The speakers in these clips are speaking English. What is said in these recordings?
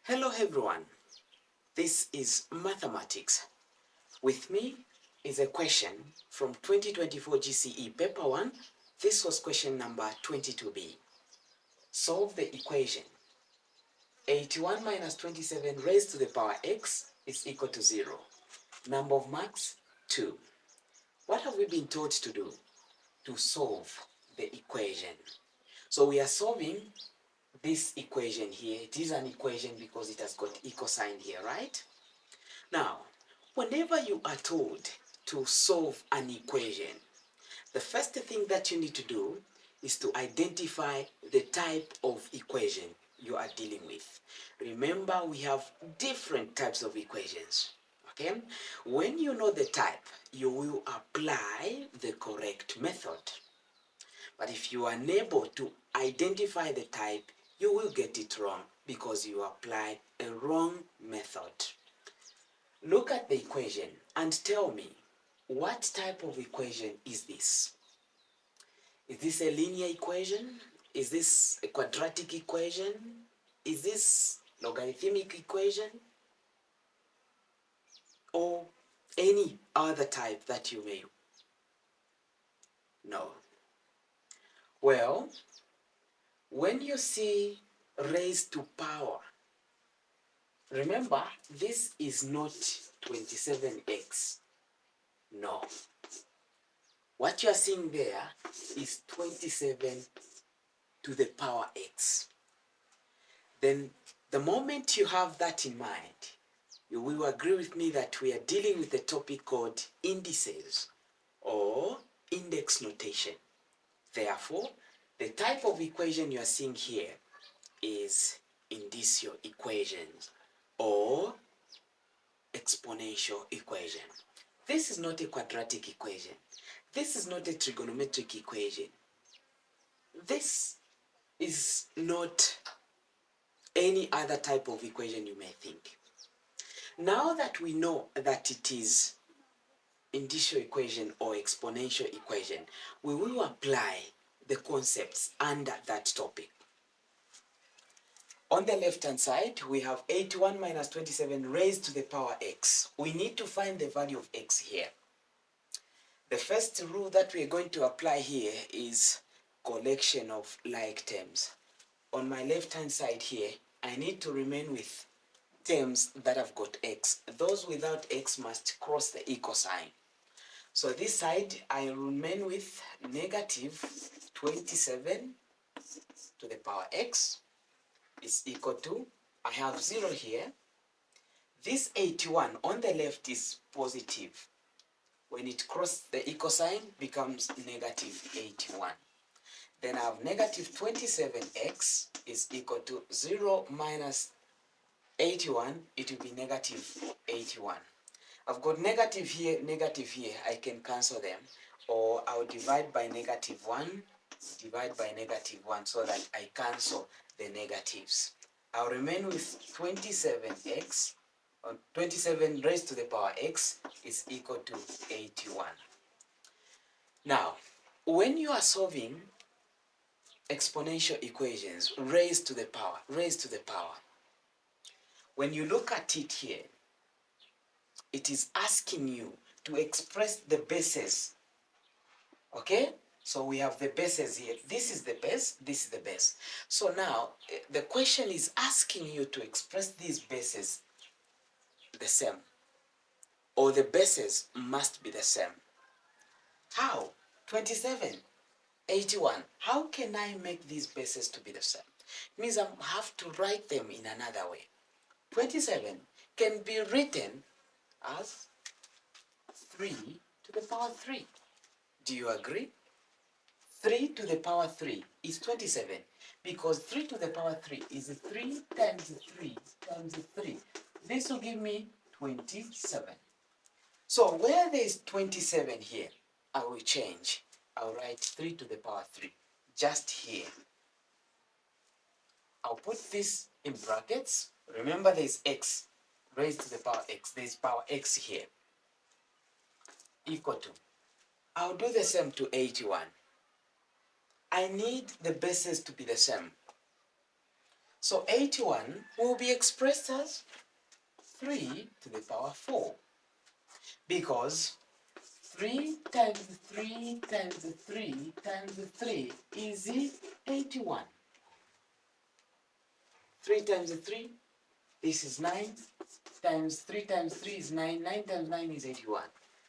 Hello everyone, this is mathematics. With me is a question from 2024 GCE Paper 1. This was question number 22B. Solve the equation 81 minus 27 raised to the power x is equal to 0. Number of marks, 2. What have we been taught to do? To solve the equation. So we are solving this equation here. It is an equation because it has got equal sign here, right? Now, whenever you are told to solve an equation, the first thing that you need to do is to identify the type of equation you are dealing with. Remember, we have different types of equations. Okay? When you know the type, you will apply the correct method. But if you are unable to identify the type, you will get it wrong because you apply a wrong method. Look at the equation and tell me, what type of equation is this? Is this a linear equation? Is this a quadratic equation? Is this logarithmic equation? Or any other type that you may know? Well, when you see raised to power, remember, this is not 27x. No. What you are seeing there is 27 to the power x. Then the moment you have that in mind, you will agree with me that we are dealing with a topic called indices or index notation. Therefore, the type of equation you are seeing here is indicial equations or exponential equation. This is not a quadratic equation. This is not a trigonometric equation. This is not any other type of equation you may think. Now that we know that it is indicial equation or exponential equation, we will apply the concepts under that topic. On the left hand side, we have 81 minus 27 raised to the power x. We need to find the value of x here. The first rule that we're going to apply here is collection of like terms. On my left hand side here, I need to remain with terms that have got x. Those without x must cross the equal sign. So this side, I remain with negative 27 to the power x is equal to, I have 0 here. This 81 on the left is positive. When it crosses the equal sign, becomes negative 81. Then I have negative 27x is equal to 0 minus 81, it will be negative 81. I've got negative here, I can cancel them. Or I'll divide by negative 1, divide by negative 1 so that I cancel the negatives. I'll remain with 27x, or 27 raised to the power x is equal to 81. Now, when you are solving exponential equations, raised to the power, when you look at it here, it is asking you to express the bases. Okay? So we have the bases here. This is the base, this is the base. So now, the question is asking you to express these bases the same. Or the bases must be the same. How? 27, 81. How can I make these bases to be the same? It means I have to write them in another way. 27 can be written as 3 to the power 3. Do you agree? 3 to the power 3 is 27 because 3 to the power 3 is 3 times 3 times 3. This will give me 27. So where there is 27 here, I will change. I'll write 3 to the power 3 just here. I'll put this in brackets. Remember there is x raised to the power x. There is power x here. Equal to. I'll do the same to 81. I need the bases to be the same. So 81 will be expressed as 3 to the power 4, because 3 times 3 times 3 times 3 is 81. 3 times 3, this is 9, times 3 times 3 is 9, 9 times 9 is 81.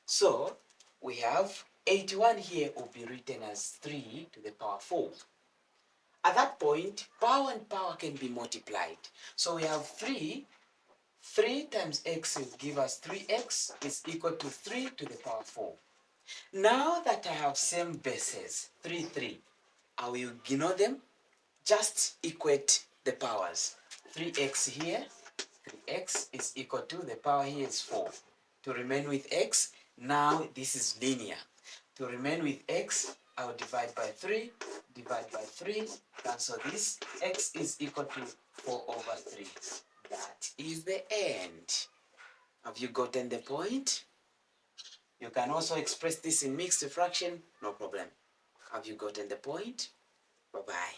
So we have 81 here will be written as 3 to the power 4. At that point, power and power can be multiplied. So we have 3 times x will give us 3x is equal to 3 to the power 4. Now that I have same bases, 3, 3, I will ignore them, just equate the powers. 3x here, 3x is equal to, the power here is 4. To remain with x, now this is linear. To remain with x, I will divide by 3, divide by 3, cancel this, x is equal to 4 over 3. That is the end. Have you gotten the point? You can also express this in mixed fraction, no problem. Have you gotten the point? Bye-bye.